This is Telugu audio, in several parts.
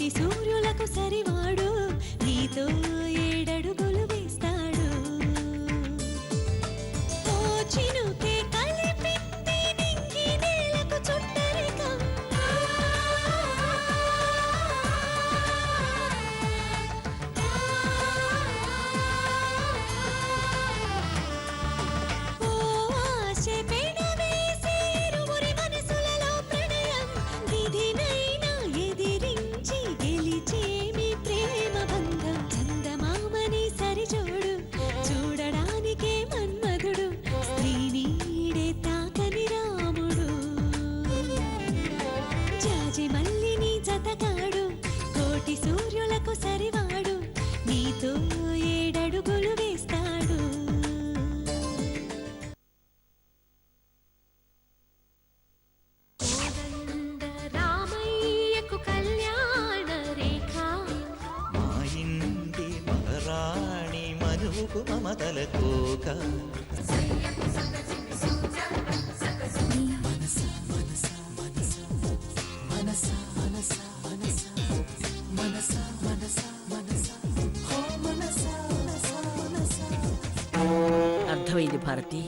కోటి సూర్యులకు సరివాడు నీతో ఏడడుగులు వేస్తాడు ఓ చినుకే కలిపింది నింగి నేలకు చుట్టరికం ఓ ఆశ పెనవేసి ఇరువురి మనసులలో ప్రణయం విధినైనా ఎదిరించి గెలిచేమి ప్రేమ బంధం చందమామని సరిజోడు చూడడానికే మన్మధుడు స్త్రీ నీడే తాకని రాముడు జాజి మల్లిని జతగాడు కోటి సూర్యులకు సరివాడు నీతో ఏడడుగులు వేస్తాడు కోదండ రామయ్యకు కళ్యాణ రేఖ మా ఇంటి మహారాణి మనువుకు మమతల కోక అర్థమైంది భారతి.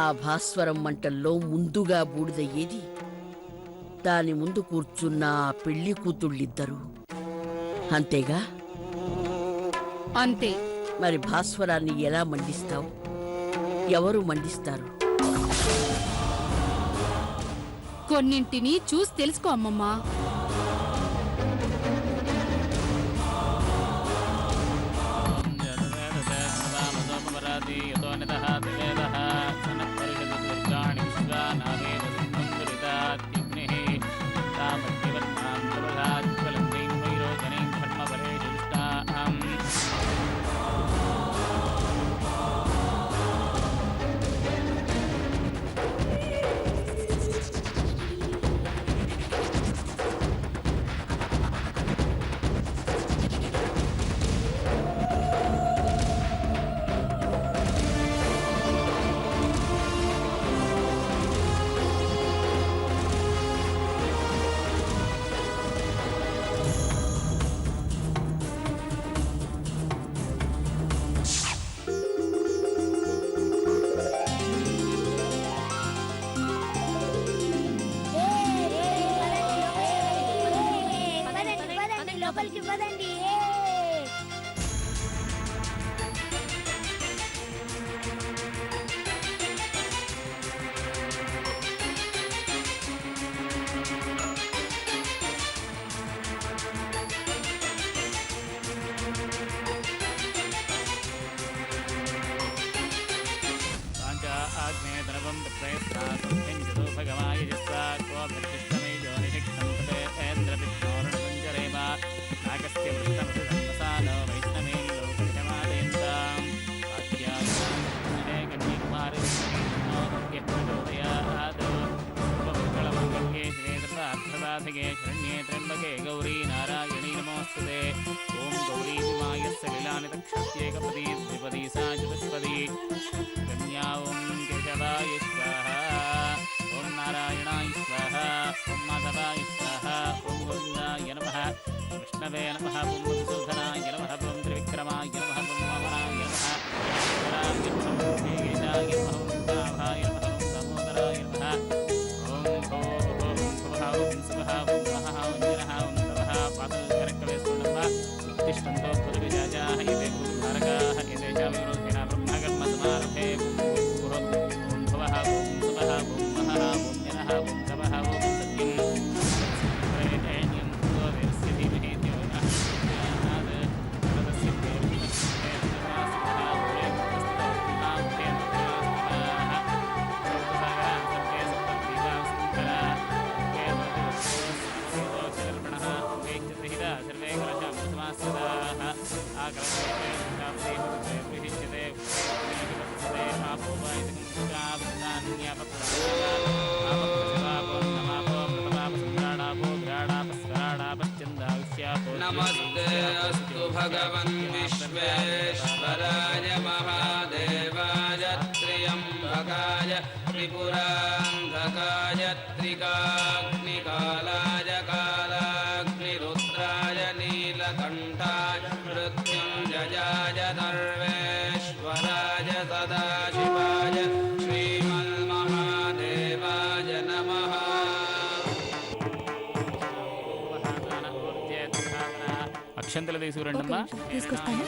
ఆ భాస్వరం మంటల్లో ముందుగా బూడిదయ్యేది దాని ముందు కూర్చున్న ఆ పెళ్లి కూతుళ్ళిద్దరూ అంతేగా? అంతే. మరి భాస్వరాన్ని ఎలా మండిస్తావు? ఎవరు మండిస్తారు? కొన్నింటిని చూసి తెలుసుకో అమ్మమ్మా. లోపలికి పదండి. शरण्ये त्र्यंबके गौरी नारायणी नमोस्तुते ओम गौरी विमाय सलिलानितक्षत्येकपदी द्विपदी सा चतुष्पदी कन्या ओम केशवाय स्वाहा ओम नारायणाय स्वाहा ओम माधवाय स्वाहा ओम गोविंदाय नमः विष्णवे नमः ओम मधुसूदनाय नमः ओम त्रिविक्रमाय नमः ओम वामनाय नमः ईश्वराय नमः ओम केशाय नमः ओम दाभाय नमः ओम दामोदराय नमः ओम ओम सुभः ओम महः ओम निरः ओम तवः पादोदरकवेस्वरः उत्तिष्ठन्तो पुरुषजाः एते भूतारकाः एतेषां विरोधेन ब्रह्मकर्म समारभे ओम भवः ओम सुभः ओम महः ओम निरः ओम तवः ओम सत्यं प्रेतेन्यं भूतोऽस्य धीमहि धियो नः प्रचोदयात् तदस्य देवस्य नमस्ते अस्तु भगवन् विश्वेश्वराय महादेवाय त्र्यम्बकाय त्रिपुरान्धकाय त्रिकाग्निकालाय कालाग्नि అక్షంతలు తీసుకురండమ్మా. తీసుకొస్తాను.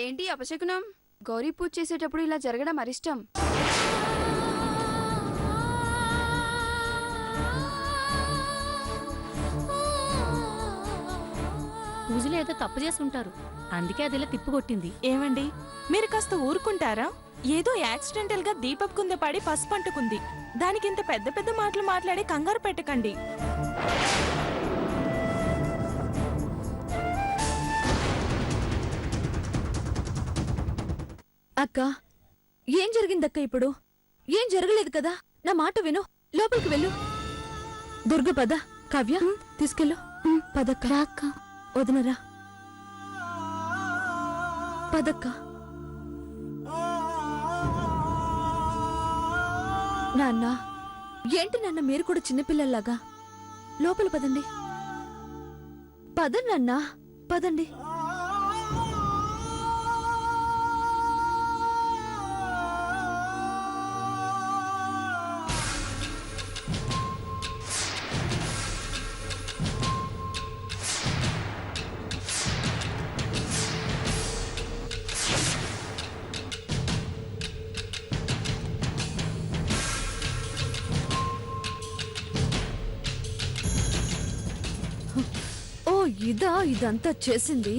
ఏంటి అపశకునం? గౌరీ పూజ చేసేటప్పుడు ఇలా జరగడం అరిష్టం. పూజలో ఏదో తప్పు చేసి ఉంటారు, అందుకే అది ఇలా తిప్పుకొట్టింది. ఏమండి, మీరు కాస్త ఊరుకుంటారా? ఏదో యాక్సిడెంటల్ గా దీపక్ కుంద పడి పసుపంటుకుంది. దానికి ఇంత పెద్ద పెద్ద మాటలు మాట్లాడి కంగారు పెట్టకండి. అక్క, ఏం జరిగిందక్క? ఇప్పుడు ఏం జరగలేదు కదా? నా మాట విను, లోపలికి వెళ్ళు. దుర్గ పద. కావ్య తీసుకెళ్ళు. పదక్క. వదనరా. పదక్క. నాన్న, ఏంటి నాన్న మీరు కూడా చిన్నపిల్లల్లాగా? లోపల పదండి. పదండి నాన్న, పదండి. ఇదంతా చేసింది.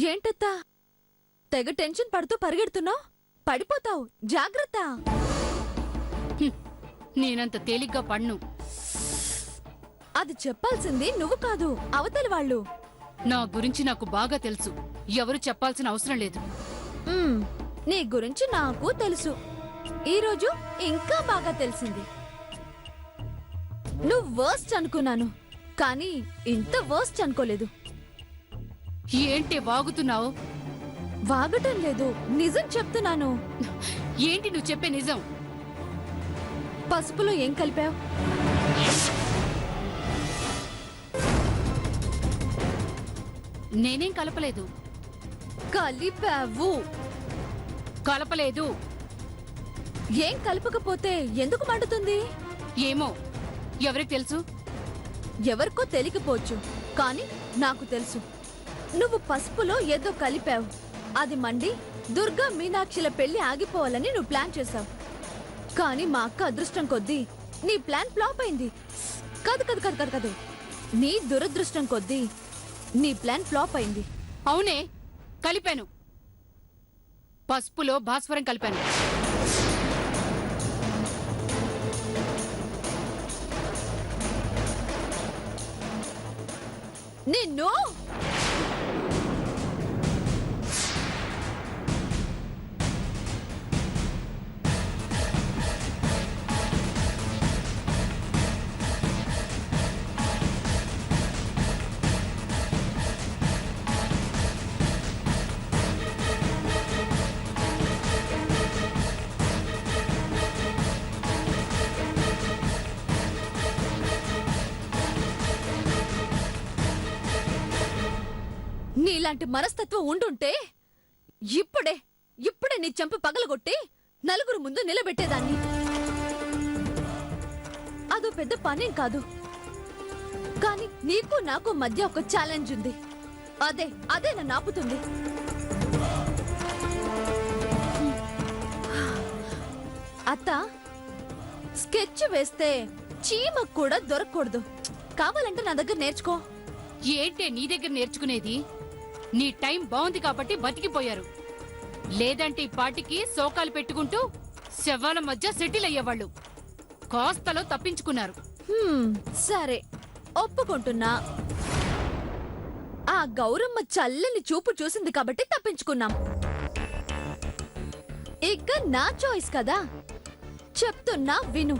ఏంటత్తా తెగ టెన్షన్ పడుతూ పరిగెడుతున్నావు? పడిపోతావు, జాగ్రత్త. నేనంత తేలిగ్గా పడ్ను. అది చెప్పాల్సింది నువ్వు కాదు, అవతలి వాళ్ళు. నా గురించి నాకు బాగా తెలుసు, ఎవరు చెప్పాల్సిన అవసరం లేదు. నీ గురించి నాకు తెలుసు, ఈరోజు ఇంకా బాగా తెలిసింది. నువ్వు వర్స్ట్ అనుకున్నాను, కానీ ఇంత వర్స్ట్ అనుకోలేదు. ఏంటి వాగుతున్నావు? వాగటం లేదు, నిజం చెప్తున్నాను. ఏంటి నువ్వు చెప్పే నిజం? పసుపులో ఏం కలిపావు? నేనేం కలపలేదు. కలిపావు. కలపలేదు. ఏం కలపకపోతే ఎందుకు మండుతుంది? ఏమో, ఎవరికి తెలుసు? ఎవరికో తెలియకపోవచ్చు, కానీ నాకు తెలుసు. నువ్వు పసుపులో ఏదో కలిపావు, అది మండి దుర్గా మీనాక్షిల పెళ్లి ఆగిపోవాలని నువ్వు ప్లాన్ చేశావు. కానీ మా అక్క అదృష్టం కొద్దీ నీ ప్లాన్ ఫ్లాప్ అయింది. కాదు కాదు కాదు కాదు కాదు, నీ దురదృష్టం కొద్దీ నీ ప్లాన్ ఫ్లాప్ అయింది. అవునే, కలిపాను. పసుపులో భాస్వరం కలిపాను. నిన్ను నీలాంటి మనస్తత్వం ఉండుంటే ఇప్పుడే నీ చెంప పగలగొట్టి నలుగురు ముందు నిలబెట్టేదాన్ని. అదో పెద్ద పనేం కాదు, కానీ నీకు నాకు మధ్య ఒక ఛాలెంజ్ ఉంది. అదే నన్ను ఆపుతుంది. అత్త, స్కెచ్ వేస్తే చీమకు కూడా దొరకకూడదు. కావాలంటే నా దగ్గర నేర్చుకో. ఏంటే నీ దగ్గర నేర్చుకునేది? నీ టైం బాగుంది కాబట్టి బతికిపోయారు. లేదంటే ఈ పాటికి శోకాలు పెట్టుకుంటూ శవాల మధ్య సెటిల్ అయ్యేవాళ్ళు. కాస్తలో తప్పించుకున్నారు. సరే, ఒప్పుకుంటున్నా. ఆ గౌరమ్మ చల్లని చూపు చూసింది కాబట్టి తప్పించుకున్నాం. ఇక నా చాయిస్ కదా. చెప్తున్నా విను.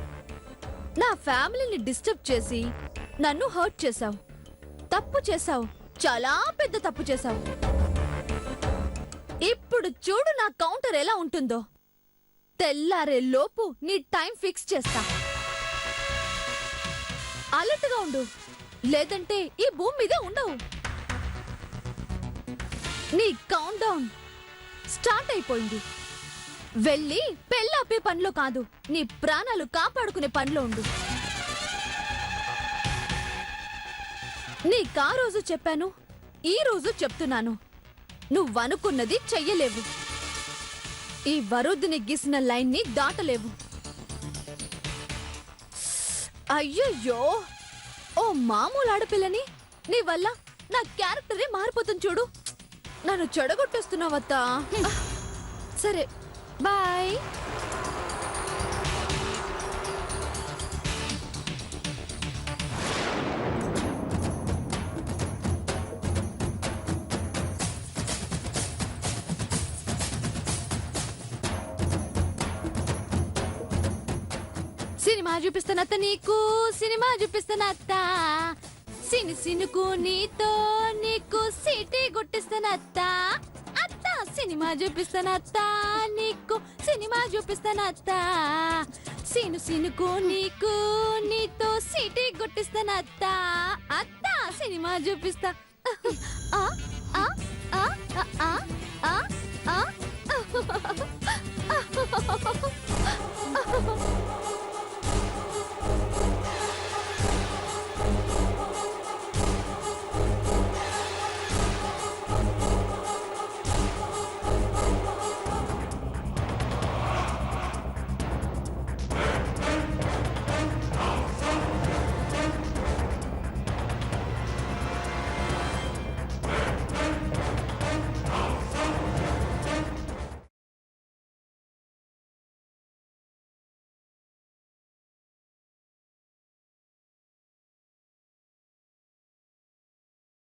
నా ఫ్యామిలీని డిస్టర్బ్ చేసి నన్ను హర్ట్ చేశావు. తప్పు చేశావు, చాలా పెద్ద తప్పు చేశావు. ఇప్పుడు చూడు నా కౌంటర్ ఎలా ఉంటుందో. తెల్లారే లోపు నీ టైం ఫిక్స్ చేస్తా. అలర్ట్ గా ఉండు, లేదంటే ఈ భూమి మీదే ఉండవు. నీ కౌంట్ డౌన్ స్టార్ట్ అయిపోయింది. వెళ్ళి పెళ్ళాపే పనిలో కాదు, నీ ప్రాణాలు కాపాడుకునే పనిలో ఉండు. నీకా రోజు చెప్పాను, ఈ రోజు చెప్తున్నాను. నువ్వనుకున్నది చెయ్యలేవు. ఈ వరుద్ని గీసిన లైన్ ని దాటలేవు. అయ్యయ్యో, ఓ మామూలు ఆడపిల్లని నీ వల్ల నా క్యారెక్టరే మారిపోతుంది చూడు. నన్ను చెడగొట్టేస్తున్నావత్తా. సరే, బాయ్. సినిమా చూపిస్తానత్త నీకు, సినిమా చూపిస్తానత్త. సినుకు నీతో నీకు సీటీ గుట్టిస్తానత్త. అత్త సినిమా చూపిస్తానత్త నీకు, సినిమా చూపిస్తానత్త. సినుకు నీకు నీతో సీటీ గుట్టిస్తానత్త. అత్త సినిమా చూపిస్తా. ఆ ఆ ఆ ఆ ఆ ఆ